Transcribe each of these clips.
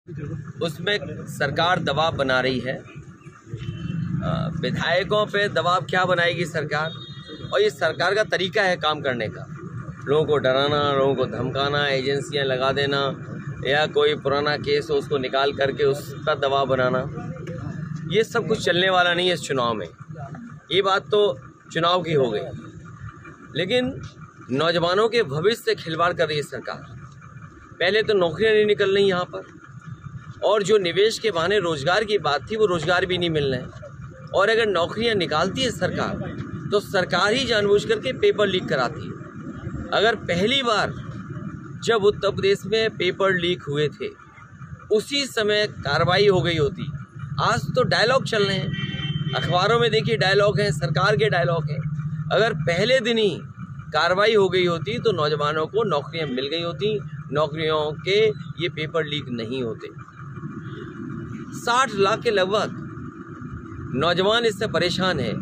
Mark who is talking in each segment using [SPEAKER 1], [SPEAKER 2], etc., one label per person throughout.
[SPEAKER 1] उसमें सरकार दबाव बना रही है। विधायकों पे दबाव क्या बनाएगी सरकार, और ये सरकार का तरीका है काम करने का। लोगों को डराना, लोगों को धमकाना, एजेंसियां लगा देना, या कोई पुराना केस हो उसको निकाल करके उसका दबाव बनाना, ये सब कुछ चलने वाला नहीं है इस चुनाव में। ये बात तो चुनाव की हो गई, लेकिन नौजवानों के भविष्य से खिलवाड़ कर रही है सरकार। पहले तो नौकरियां नहीं निकल रही यहाँ पर, और जो निवेश के बहाने रोजगार की बात थी वो रोजगार भी नहीं मिल रहे हैं। और अगर नौकरियां निकालती है सरकार तो सरकार ही जानबूझ करके पेपर लीक कराती है। अगर पहली बार जब उत्तर प्रदेश में पेपर लीक हुए थे उसी समय कार्रवाई हो गई होती। आज तो डायलॉग चल रहे हैं, अखबारों में देखिए डायलॉग हैं, सरकार के डायलॉग हैं। अगर पहले दिन ही कार्रवाई हो गई होती तो नौजवानों को नौकरियां मिल गई होती, नौकरियों के ये पेपर लीक नहीं होते। 60 लाख के लगभग नौजवान इससे परेशान है।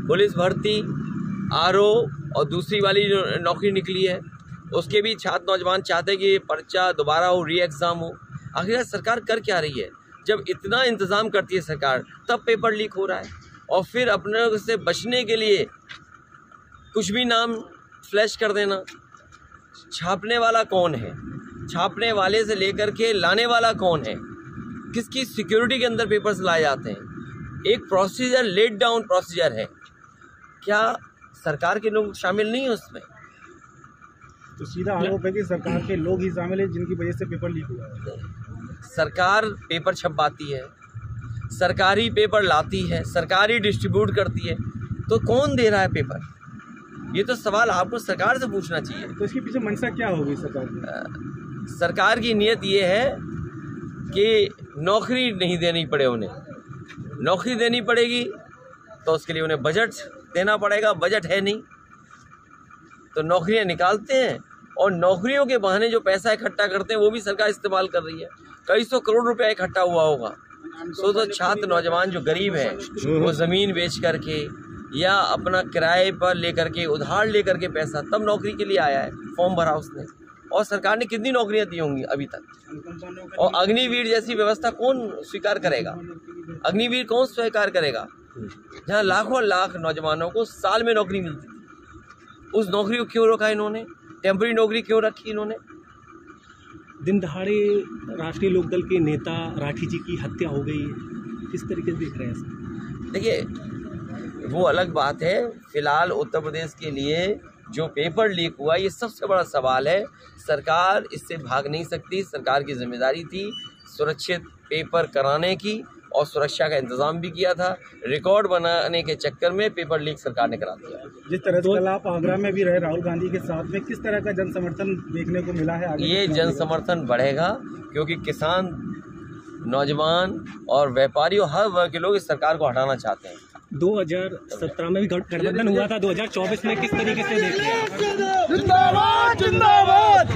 [SPEAKER 1] पुलिस भर्ती, आरओ और दूसरी वाली जो नौकरी निकली है उसके भी छात्र नौजवान चाहते हैं कि ये पर्चा दोबारा हो, री एग्ज़ाम हो। आखिर सरकार कर क्या रही है? जब इतना इंतज़ाम करती है सरकार तब पेपर लीक हो रहा है, और फिर अपने से बचने के लिए कुछ भी नाम फ्लैश कर देना। छापने वाला कौन है? छापने वाले से लेकर के लाने वाला कौन है? किसकी सिक्योरिटी के अंदर पेपर्स लाए जाते हैं? एक प्रोसीजर, लेट डाउन प्रोसीजर है। क्या सरकार के लोग शामिल नहीं है उसमें?
[SPEAKER 2] तो सीधा आरोप है कि सरकार के लोग ही शामिल हैं जिनकी वजह से पेपर लीक हुआ है।
[SPEAKER 1] सरकार पेपर छपवाती है, सरकारी पेपर लाती है, सरकारी डिस्ट्रीब्यूट करती है, तो कौन दे रहा है पेपर? ये तो सवाल आपको सरकार से पूछना चाहिए।
[SPEAKER 2] तो इसके पीछे मंशा क्या होगी सरकार की?
[SPEAKER 1] सरकार की नीयत ये है कि नौकरी नहीं देनी पड़े उन्हें। नौकरी देनी पड़ेगी तो उसके लिए उन्हें बजट देना पड़ेगा, बजट है नहीं तो नौकरियां निकालते हैं, और नौकरियों के बहाने जो पैसा इकट्ठा करते हैं वो भी सरकार इस्तेमाल कर रही है। कई सौ करोड़ रुपया इकट्ठा हुआ होगा। तो छात्र नौजवान जो गरीब है वो ज़मीन बेच करके या अपना किराए पर लेकर के, उधार लेकर के पैसा तब नौकरी के लिए आया है, फॉर्म भरा उसने। और सरकार ने कितनी नौकरियां दी होंगी अभी तक? और अग्निवीर जैसी व्यवस्था कौन स्वीकार करेगा? अग्निवीर कौन स्वीकार करेगा? जहां लाखों लाख नौजवानों को साल में नौकरी मिलती थी, उस नौकरी को क्यों रोका इन्होंने? टेम्पररी नौकरी क्यों रखी इन्होंने?
[SPEAKER 2] दिन दहाड़े राष्ट्रीय लोकदल के नेता राठी जी की हत्या हो गई, किस तरीके से देख रहे हैं?
[SPEAKER 1] देखिए, वो अलग बात है। फिलहाल उत्तर प्रदेश के लिए जो पेपर लीक हुआ ये सबसे बड़ा सवाल है। सरकार इससे भाग नहीं सकती। सरकार की जिम्मेदारी थी सुरक्षित पेपर कराने की, और सुरक्षा का इंतजाम भी किया था। रिकॉर्ड बनाने के चक्कर में पेपर लीक सरकार ने करा दिया।
[SPEAKER 2] जिस तरह से कल आप आगरा में भी रहे राहुल गांधी के साथ में, किस तरह का जन समर्थन देखने को मिला है?
[SPEAKER 1] ये जन समर्थन बढ़ेगा क्योंकि किसान, नौजवान और व्यापारियों, हर वर्ग के लोग इस सरकार को हटाना चाहते हैं।
[SPEAKER 2] 2017 में भी गठबंधन हुआ था, 2024 में किस तरीके से देख रहे हैं?
[SPEAKER 3] जिंदाबाद जिंदाबाद।